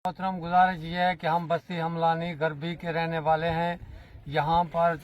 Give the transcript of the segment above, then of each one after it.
मोहतरम गुजारिश ये है कि हम बस्ती हमलानी गरबी के रहने वाले हैं। यहाँ पर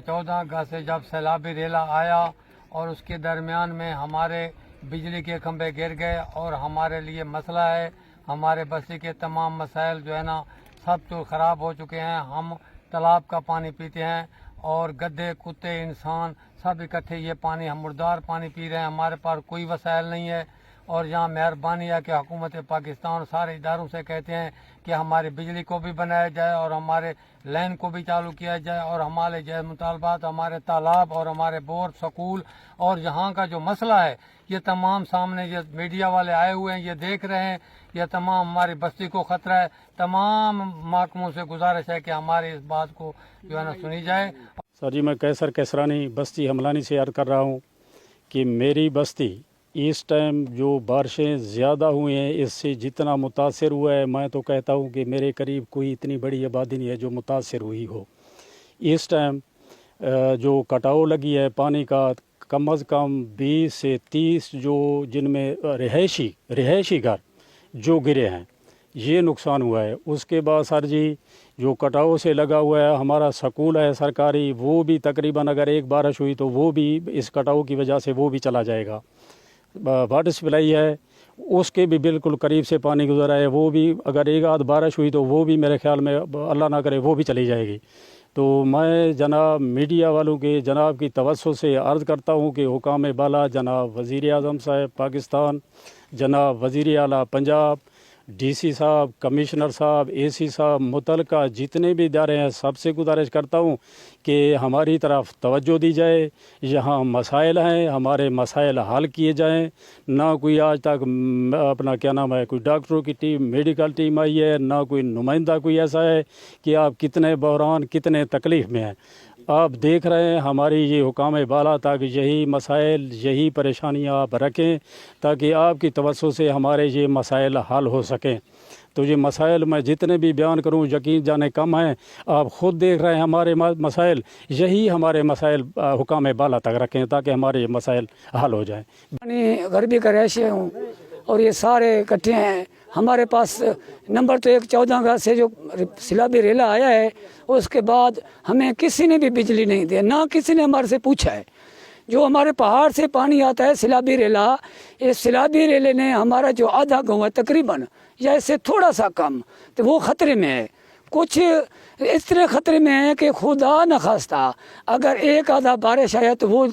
14 अगस्त से जब सैलाबी रेला आया और उसके दरमियान में हमारे बिजली के खंभे गिर गए और हमारे लिए मसला है। हमारे बस्ती के तमाम मसाइल जो है ना सब तो ख़राब हो चुके हैं। हम तालाब का पानी पीते हैं और गद्दे कुत्ते इंसान सब इकट्ठे ये पानी, हम मुर्दार पानी पी रहे हैं। हमारे पास कोई वसाइल नहीं है और यहाँ मेहरबानी है कि हुकूमत पाकिस्तान सारे इदारों से कहते हैं कि हमारी बिजली को भी बनाया जाए और हमारे लाइन को भी चालू किया जाए और हमारे जैसे मुतालबात, हमारे तालाब और हमारे बोर, स्कूल और यहाँ का जो मसला है ये तमाम सामने, ये मीडिया वाले आए हुए हैं, ये देख रहे हैं। ये तमाम हमारी बस्ती को ख़तरा है। तमाम महकमों से गुजारिश है कि हमारी इस बात को जो है ना सुनी जाए। सर जी, मैं कैसर कैसरानी बस्ती हमलानी से अर्ज़ कर रहा हूँ कि मेरी बस्ती इस टाइम जो बारिशें ज़्यादा हुई हैं इससे जितना मुतासर हुआ है, मैं तो कहता हूँ कि मेरे करीब कोई इतनी बड़ी आबादी नहीं है जो मुतासर हुई हो। इस टाइम जो कटाव लगी है पानी का, कम अज़ कम 20 से 30 जो जिनमें रिहायशी घर जो गिरे हैं ये नुकसान हुआ है। उसके बाद सर जी जो कटाव से लगा हुआ है हमारा स्कूल है सरकारी, वो भी तकरीबन अगर एक बारिश हुई तो वो भी इस कटाव की वजह से वो भी चला जाएगा। वाटर सप्लाई है उसके भी बिल्कुल करीब से पानी गुजरा है, वो भी अगर एक आध बारिश हुई तो वो भी मेरे ख्याल में अल्लाह ना करे वो भी चली जाएगी। तो मैं जनाब मीडिया वालों के जनाब की तवज्जो से अर्ज़ करता हूँ कि हुकाम बाला जनाब वज़ीर आज़म साहब पाकिस्तान, जनाब वज़ीर आला पंजाब, DC साहब, कमिश्नर साहब, AC साहब, मुतलका जितने भी इदारे हैं सबसे गुजारिश करता हूँ कि हमारी तरफ तवज्जो दी जाए। यहाँ मसाइल हैं, हमारे मसाइल हल किए जाएं। ना कोई आज तक अपना क्या नाम है कोई डॉक्टरों की टीम, मेडिकल टीम आई है, ना कोई नुमाइंदा कोई ऐसा है कि आप कितने बहरान कितने तकलीफ़ में हैं। आप देख रहे हैं हमारी ये हुकाम बाला तक यही मसाइल यही परेशानियाँ आप रखें ताकि आपकी तवज्जो से हमारे ये मसाइल हल हो सकें। तो ये मसाइल मैं जितने भी बयान करूं यकीन जाने कम हैं। आप ख़ुद देख रहे हैं हमारे मसाइल, यही हमारे मसाइल हुकाम बाला तक रखें ताकि हमारे ये मसाइल हल हो जाएँ। गरबी का रहस्य हूँ और ये सारे इकट्ठे हैं। हमारे पास नंबर तो 14 अगस्त से जो सैलाबी रेला आया है उसके बाद हमें किसी ने भी बिजली नहीं दी, ना किसी ने हमारे से पूछा है। जो हमारे पहाड़ से पानी आता है सैलाबी रेला, इस सैलाबी रेले ने हमारा जो आधा गाँव है तकरीबन या इससे थोड़ा सा कम, तो वो ख़तरे में है। कुछ इस तरह ख़तरे में है कि खुदा न खास्ता अगर एक आधा बारिश आया तो वो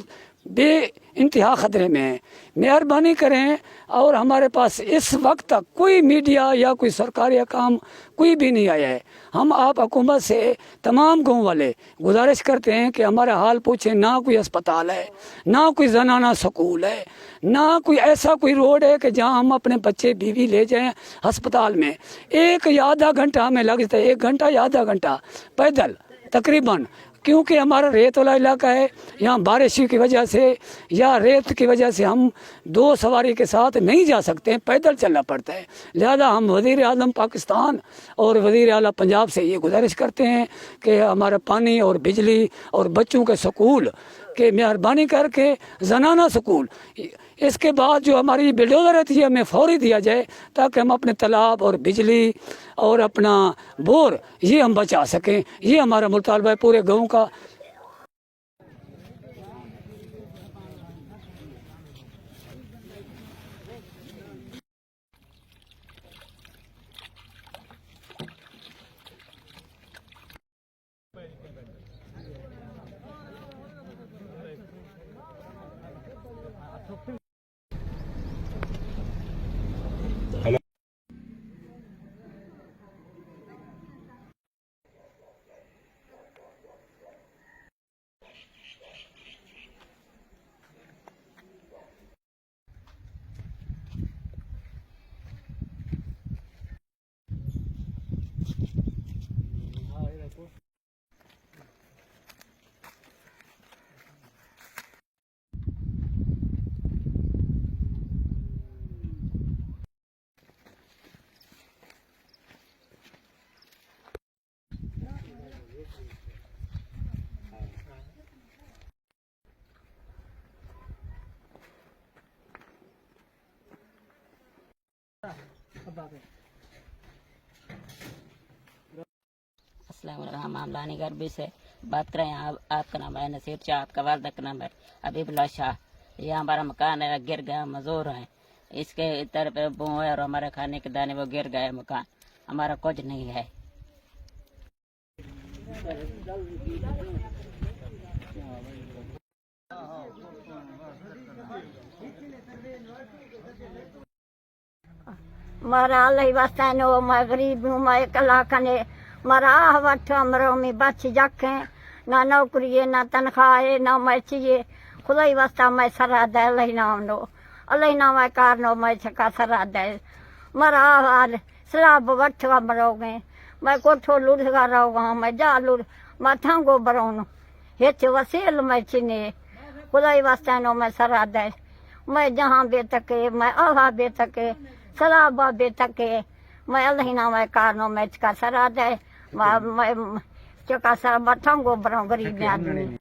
बे इंतहा ख़तरे में है। मेहरबानी करें और हमारे पास इस वक्त तक कोई मीडिया या कोई सरकारी काम कोई भी नहीं आया है। हम आप हुकूमत से तमाम गाँव वाले गुजारिश करते हैं कि हमारा हाल पूछें। ना कोई अस्पताल है, ना कोई जनाना स्कूल है, ना कोई ऐसा कोई रोड है कि जहां हम अपने बच्चे बीवी ले जाएं अस्पताल में। एक या आधा घंटा हमें लगता है, 1 घंटा या आधा घंटा पैदल तकरीबन, क्योंकि हमारा रेत वाला इलाका है। यहाँ बारिश की वजह से या रेत की वजह से हम 2 सवारी के साथ नहीं जा सकते हैं, पैदल चलना पड़ता है। लिहाजा हम वज़ीर आज़म पाकिस्तान और वज़ीर आला पंजाब से ये गुजारिश करते हैं कि हमारा पानी और बिजली और बच्चों के स्कूल के मेहरबानी करके जनाना स्कूल, इसके बाद जो हमारी बिल्डोजर रहती है हमें फौरी दिया जाए ताकि हम अपने तालाब और बिजली और अपना बोर ये हम बचा सकें। ये हमारा मुतालबा है पूरे गाँव का। अस्सलाम वालेकुम। हम लानी गर्बी से बात करें। आपका नाम है नसीर शाह, आपका वालदा का नाम है हबीबुल्लाह शाह। ये हमारा मकान है, गिर गया, मजदूर है। इसके तरफ बो है और हमारे खाने के दाने वो गिर गए। मकान हमारा कुछ नहीं है। मारा अल्लाह वास्ते नो मैं गरीब हूँ, मैं कला कने मारा वठ अमरों में बच जखे ना नौकरी है ना तनख्वाह है ना मैं चाहिए खुदा ही वास्ता मैं सरा दे अल्लाह नाम नो अल्लाह नाम मैं कारनो मैं छका सरा दे मारा हाल सलाब वठ अमरों में मैं कोठो लुढ़गा रहोगा मैं जा लुढ़ माथा गो बरोनो हिच वसील मैं चिने खुदा ही वास्ते नो मैं सरा दे मैं जहाँ बेतके मैं आवा बेतके सलाबा बेतके मैं अल्लाह नाम मैं कारनो मैं चका सरा दे मैं चका सरा माथा गो बरो गरीब आदमी